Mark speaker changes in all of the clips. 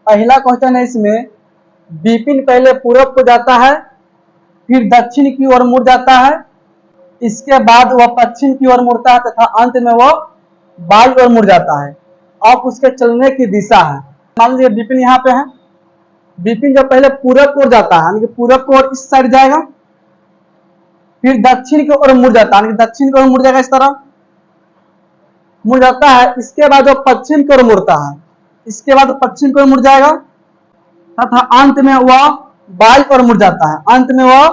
Speaker 1: पहला क्वेश्चन है इसमें, विपिन पहले पूरब को जाता है, फिर दक्षिण की ओर मुड़ जाता है, इसके बाद वह पश्चिम की ओर मुड़ता है तथा अंत में वह बाईं ओर मुड़ जाता है। अब उसके चलने की दिशा है। मान लीजिए विपिन यहाँ पे है, विपिन जब पहले पूरब की ओर जाता है यानी कि पूरब की ओर इस साइड जाएगा, फिर दक्षिण की ओर मुड़ जाता है यानी कि दक्षिण की ओर मुड़ जाएगा, इस तरह मुड़ जाता है। इसके बाद वो पश्चिम की ओर मुड़ता है, इसके बाद पश्चिम की ओर मुड़ जाएगा तथा अंत में वह बाईं ओर मुड़ जाता है, अंत में वह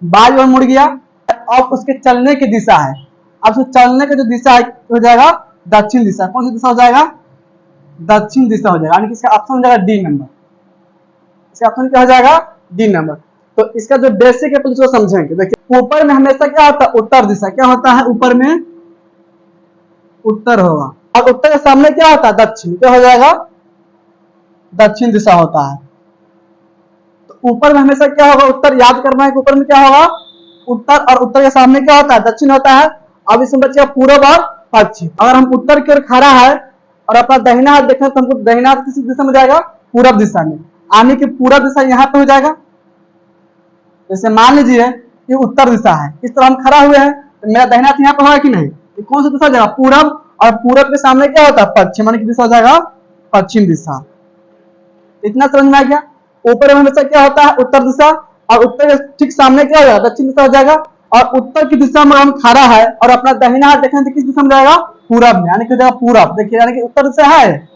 Speaker 1: बाईं ओर मुड़ गया। अब उसके चलने की दिशा है, अब उसके चलने की जो दिशा है हो जाएगा दक्षिण दिशा। कौन सी दिशा हो जाएगा? दक्षिण दिशा हो जाएगा, यानी कि इसका ऑप्शन हो जाएगा डी नंबर। इसका ऑप्शन क्या हो जाएगा? D number. तो इसका जो बेसिक है उसको समझेंगे। देखिए ऊपर में हमेशा क्या होता है? उत्तर दिशा। क्या होता है? ऊपर में उत्तर होगा, और उत्तर के सामने क्या होता है? दक्षिण। क्या हो जाएगा? दक्षिण दिशा होता है। तो ऊपर में हमेशा क्या होगा? उत्तर। याद करना है कि ऊपर में क्या होगा? उत्तर, और उत्तर के सामने क्या होता है? दक्षिण होता है। अब इसमें बचेगा पूरब और पश्चिम। अगर हम उत्तर की ओर खड़ा है और अपना दाहिना हाथ देखें तो हमको दाहिना हाथ किस दिशा में जाएगा? पूरब दिशा में। आने की पूरब दिशा यहाँ पे हो जाएगा। जैसे मान लीजिए ये उत्तर दिशा है, इस तरह हम खड़ा हुए हैं तो मेरा दाहिना हाथ यहाँ पे होगा कि नहीं? ये कौन सी दिशा हो जाएगा? पूरब। और पूरब के सामने क्या होता है? पश्चिम, यानी कि दिशा हो जाएगा पश्चिम दिशा। इतना समझ में आ गया? ऊपर में हमेशा क्या होता है? उत्तर दिशा, और उत्तर के ठीक सामने क्या हो जाएगा? दक्षिण दिशा हो जाएगा। और उत्तर की दिशा में हम खड़ा है और अपना दाहिना हाथ देखें तो किस दिशा में जाएगा? पूरब में, यानी कि हो जाएगा पूरब। देखिए यानी कि उत्तर दिशा है,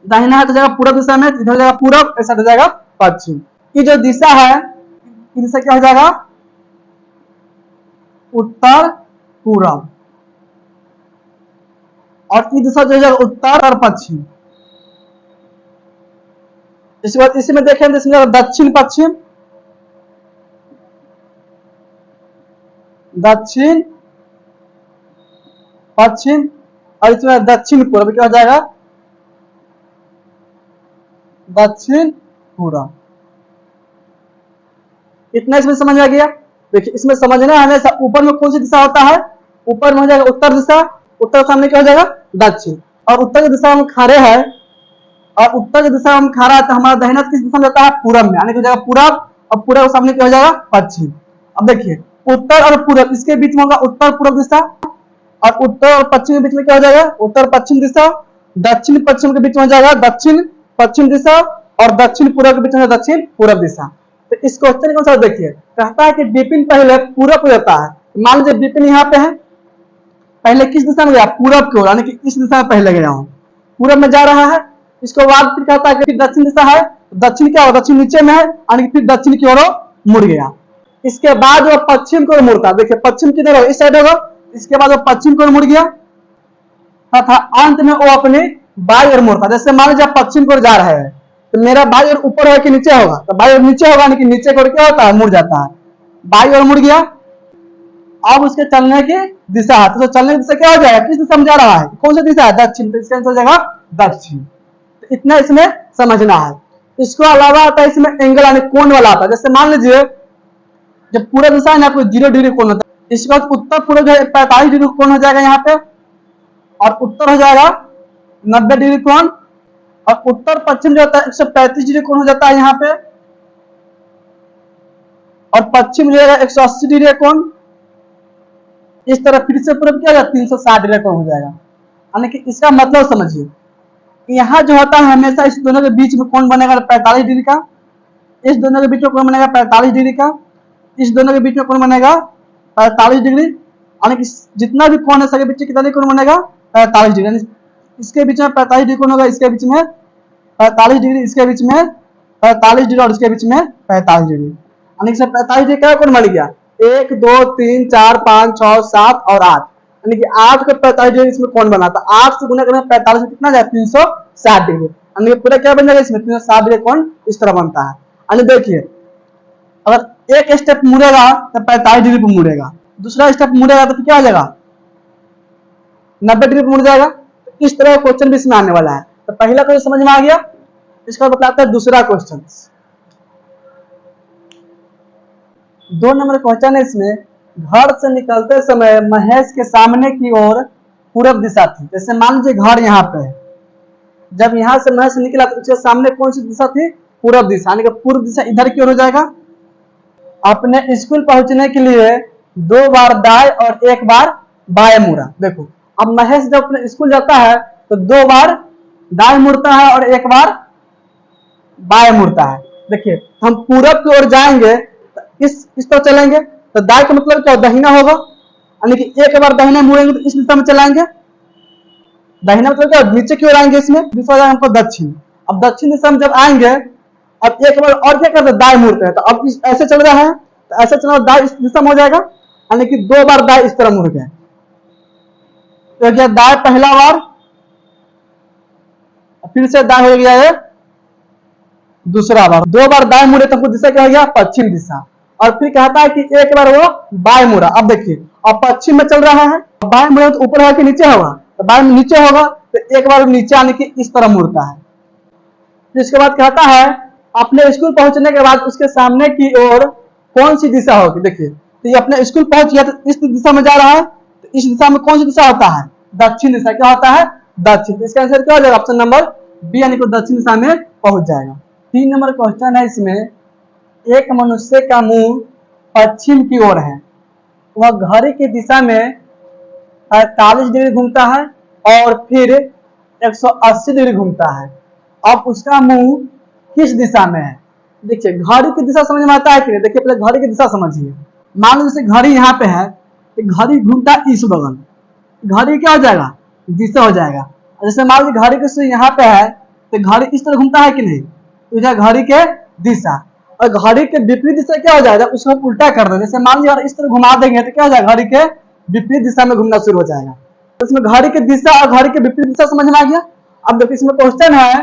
Speaker 1: दाहिना हाथ हो जाएगा पूरब दिशा में, इधर हो जाएगा पूरब, ऐसा हो जाएगा पश्चिम। की जो दिशा है, ये दिशा क्या हो जाएगा? उत्तर पूरब। और ये दिशा जो हो जाएगा उत्तर और पश्चिम। इसके बाद इसमें देखें तो इसमें दक्षिण पश्चिम, दक्षिण पश्चिम, और इसमें दक्षिण पूर्व। क्या हो जाएगा? दक्षिण पूर्व। इतना इसमें समझ आ गया? देखिए इसमें समझना है हमेशा ऊपर में कौन सी दिशा होता है? ऊपर में हो जाएगा उत्तर दिशा, उत्तर के सामने क्या हो जाएगा? दक्षिण। और उत्तर की दिशा हम खड़े हैं, और उत्तर की दिशा हम खड़ा है तो हमारा दाहिना किस दिशा में जाता है? पूरब में, यानी कि हो जाएगा पूरब, और पूरब के सामने क्या हो जाएगा? पश्चिम। अब देखिए उत्तर और पूरब, इसके बीच में होगा उत्तर पूरब दिशा, और उत्तर और पश्चिम के बीच में क्या हो जाएगा? उत्तर पश्चिम दिशा। दक्षिण पश्चिम के बीच में हो जाएगा दक्षिण पश्चिम दिशा, और दक्षिण पूर्व के बीच में दक्षिण पूरब दिशा। तो इस क्वेश्चन को सर देखिए, कहता है कि विपिन पहले पूरब को जाता है। मान लीजिए विपिन यहाँ पे है, पहले किस दिशा में गया? पूरब की ओर, यानी कि इस दिशा में पहले गया हूँ, पूरब में जा रहा है। इसके बाद फिर कहता है कि दक्षिण दिशा है, दक्षिण क्या होगा? दक्षिण नीचे में है, यानी कि फिर दक्षिण की ओर मुड़ गया। इसके बाद वो पश्चिम की ओर मुड़ता है। देखिए पश्चिम किधर होगा? इस साइड होगा। इसके बाद वो पश्चिम की ओर मुड़ गया तथा अंत में वो अपने बाईं ओर मुड़ता। जैसे मान लीजिए पश्चिम की ओर जा रहे हैं तो मेरा बाईं ओर ऊपर होगा कि नीचे होगा? तो बाईं ओर नीचे होगा, यानी कि नीचे की ओर क्या होता है? मुड़ जाता है। बाईं ओर मुड़ गया। अब उसके चलने की दिशा है, तो चलने की दिशा क्या हो जाएगा? किस दिशा में जा रहा है? कौन सी दिशा है? दक्षिण। तो इसका आंसर हो जाएगा दक्षिण। तो इतना इसमें समझना है। इसको अलावा आता है इसमें एंगल, यानी कोण वाला आता है। जैसे मान लीजिए जब पूरा दिशा है ना, आपको 0 डिग्री कोण होता है। इसके बाद उत्तर पूर्व जो है 45 डिग्री कोण हो जाएगा यहाँ पे, और उत्तर हो जाएगा 90 डिग्री कोण, और उत्तर पश्चिम जो होता है 135 डिग्री कोण हो जाता है यहाँ पे, और पश्चिम जो है 180 डिग्री कोण। इस तरह फिर से पूर्व क्या हो जाएगा? 360 डिग्री कोण हो जाएगा। यानी कि इसका मतलब समझिए, यहाँ जो होता है हमेशा इस दोनों के बीच में कोण बनेगा 45 डिग्री का, इस दोनों के बीच में कोण बनेगा 45 डिग्री का, इस दोनों के बीच में कोण बनेगा 45 डिग्री। यानी कि जितना भी कोण है सबके बीच में कितना कोण बनेगा? 45 डिग्री। इसके बीच में 45 डिग्री कोण होगा, इसके बीच में 45 डिग्री, इसके बीच में 45 डिग्री, और इसके बीच में 45 डिग्री। यानी कि 45 डिग्री का कोण बन गया? 1 2 3 4 5 6 7 और 8, यानी कि 8 को 45 डिग्री इसमें कोण बना था। 8 से गुना करना 45 में कितना जाए? 360 डिग्री। यानी कि पूरा क्या बन जाएगा? इसमें 360 डिग्री कोण इस तरह बनता है। यानी देखिए अगर एक स्टेप मुड़ेगा तो 45 डिग्री पर मुड़ेगा, दूसरा स्टेप मुड़ेगा तो क्या हो जाएगा? 90 डिग्री पर मुड़ जाएगा। इस तरह का क्वेश्चन भी इसमें आने वाला है। तो पहला क्वेश्चन समझ में आ गया। इसका बताता है दूसरा क्वेश्चन। 2 नंबर क्वेश्चन है इसमें, घर से निकलते समय महेश के सामने की ओर पूरब दिशा थी। जैसे मान लीजिए घर यहाँ पे है, जब यहाँ से महस निकला तो उसके सामने कौन सी दिशा थी? पूर्व दिशा, यानी कि पूर्व दिशा इधर की ओर हो जाएगा। अपने स्कूल पहुंचने के लिए 2 बार दाएं और 1 बार बाएं मुड़ा। देखो अब महेश जब अपने स्कूल जाता है तो 2 बार दाएं मुड़ता है और 1 बार बाएं मुड़ता है। देखिए हम पूरब की ओर जाएंगे तो इस तरह चलेंगे तो दाएं का मतलब क्या? दहिना होगा, यानी कि 1 बार दाहिना मुड़ेंगे तो इस दिशा में चलाएंगे। दाहिना मतलब क्या? नीचे की ओर आएंगे, इसमें दिशा हो जाएगा हमको दक्षिण। अब दक्षिण दिशा में जब आएंगे अब 1 बार और क्या करते हैं? दाएं मुड़ते हैं। तो अब ऐसे चल रहा है तो ऐसे चलना दाएं इस दिशा में हो जाएगा, यानी कि 2 बार दाएं इस तरह मुड़ गए। तो क्या दाएं पहला बार, फिर से दाएं हो गया है दूसरा बार। 2 बार दाएं मुड़े तो दिशा क्या हो गया? पश्चिम दिशा। और फिर कहता है कि 1 बार वो बाएं मुड़ा। अब देखिए अब पश्चिम में चल रहा है, बाएं मुड़े तो ऊपर होगा कि नीचे होगा? तो बाएं में नीचे होगा तो 1 बार नीचे आने की इस तरह मुड़ता है। फिर इसके बाद कहता है अपने स्कूल पहुंचने के बाद उसके सामने की ओर कौन सी दिशा होगी? देखिए तो ये अपने स्कूल पहुंच गया तो इस दिशा में जा रहा है, तो इस दिशा में कौन सी दिशा होता है? दक्षिण दिशा। क्या होता है? दक्षिण। इसका आंसर क्या हो जाएगा? ऑप्शन नंबर बी, यानी कि दक्षिण दिशा में पहुंच जाएगा। 3 नंबर क्वेश्चन है इसमें, एक मनुष्य का मुंह पश्चिम की ओर है, वह घड़ी की दिशा में 45 डिग्री घूमता है और फिर 180 डिग्री घूमता है। अब उसका मुंह किस दिशा में है? देखिए घड़ी की दिशा समझ में आता है कि नहीं? देखिए पहले घड़ी की दिशा समझिए। मान लो जैसे घड़ी यहाँ पे है तो घड़ी घूमता है इस बगल, घड़ी क्या हो जाएगा? दिशा हो जाएगा। जैसे मान लो घड़ी की सुई यहाँ पे है तो घड़ी इस तरह घूमता है कि नहीं? तो घड़ी के दिशा, और घड़ी के विपरीत दिशा क्या हो जाएगा? उसको उल्टा कर देंगे। जैसे मान लीजिए इस तरह घुमा देंगे तो क्या हो जाएगा? घड़ी के विपरीत दिशा में घूमना शुरू हो जाएगा। तो इसमें घड़ी की दिशा और घड़ी के विपरीत दिशा समझ में आ गया। अब देखिए इसमें क्वेश्चन है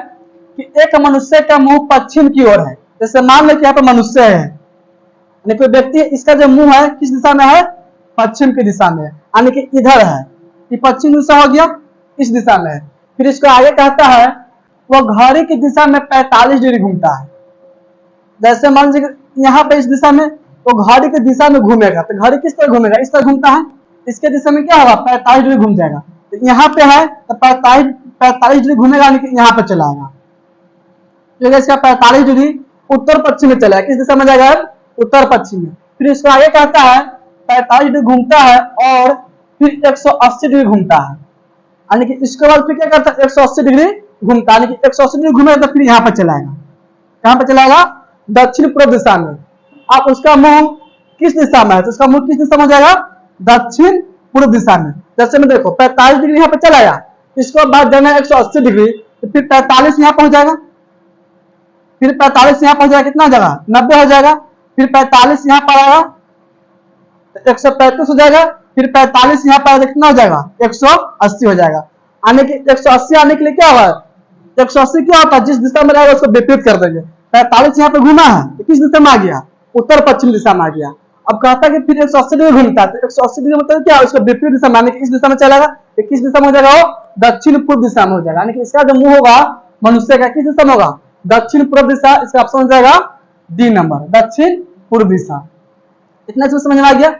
Speaker 1: कि एक मनुष्य का मुंह पश्चिम की ओर है। जैसे मान लो कि यहाँ पे मनुष्य है, यानी कोई व्यक्ति, इसका जो मुंह है किस दिशा में है? पश्चिम की दिशा में, यानी कि इधर है। ये पश्चिम दिशा हो गया, इस दिशा में। फिर इसको आगे कहता है वह घड़ी की दिशा में 45 डिग्री घूमता है। जैसे मान लीजिए यहाँ पे इस दिशा में तो घड़ी की दिशा में घूमेगा, तो घड़ी किस तरह घूमेगा? इस तरह घूमता है। इसके दिशा में क्या होगा? 45 डिग्री घूम जाएगा। तो यहाँ पे है तो 45 डिग्री घूमेगा, यानी कि यहाँ पे चला आएगा। तो इसका 45 डिग्री उत्तर पश्चिम में चला है। किस दिशा में जाएगा? उत्तर पश्चिम में। फिर इसको आगे कहता है 45 डिग्री घूमता है और फिर 180 डिग्री घूमता है, यानी कि इसके बाद फिर क्या करता है? 180 डिग्री घूमता है, यानी कि 180 डिग्री घूमेगा तो फिर यहाँ पे चलाएगा। कहाँ पे चलाएगा? दक्षिण पूर्व दिशा में। अब उसका मुंह किस दिशा में है? तो उसका मुंह किस दिशा में जाएगा? दक्षिण पूर्व दिशा में। जैसे में देखो 45 डिग्री यहाँ पे चलाया, इसको बाद जाना है 180 डिग्री, तो फिर 45 यहाँ पहुंच जाएगा, फिर 45 यहाँ पहुंच जाएगा, कितना हो जाएगा? 90 हो जाएगा। फिर 45 यहाँ पर आएगा 135 हो जाएगा, फिर 45 यहाँ पर कितना हो जाएगा? 180 हो जाएगा। आने के 180 आने के लिए क्या हुआ? 180 क्या होता है? जिस दिशा में रहेगा उसको विपरीत कर देंगे। 45 यहाँ पे घूमा है तो किस दिशा में आ गया? उत्तर पश्चिम दिशा में आ गया। अब कहता है कि फिर 180 डिग्री घूमता है, तो 180 डिग्री मतलब क्या? उसको विपरीत दिशा में, यानी कि इस दिशा में चलेगा तो किस दिशा में हो जाएगा? वो दक्षिण पूर्व दिशा में हो जाएगा। यानी कि इसका जो मुंह होगा मनुष्य का किस दिशा में होगा? दक्षिण पूर्व दिशा। इसका ऑप्शन हो जाएगा डी नंबर, दक्षिण पूर्व दिशा। इतना समझ में आ गया।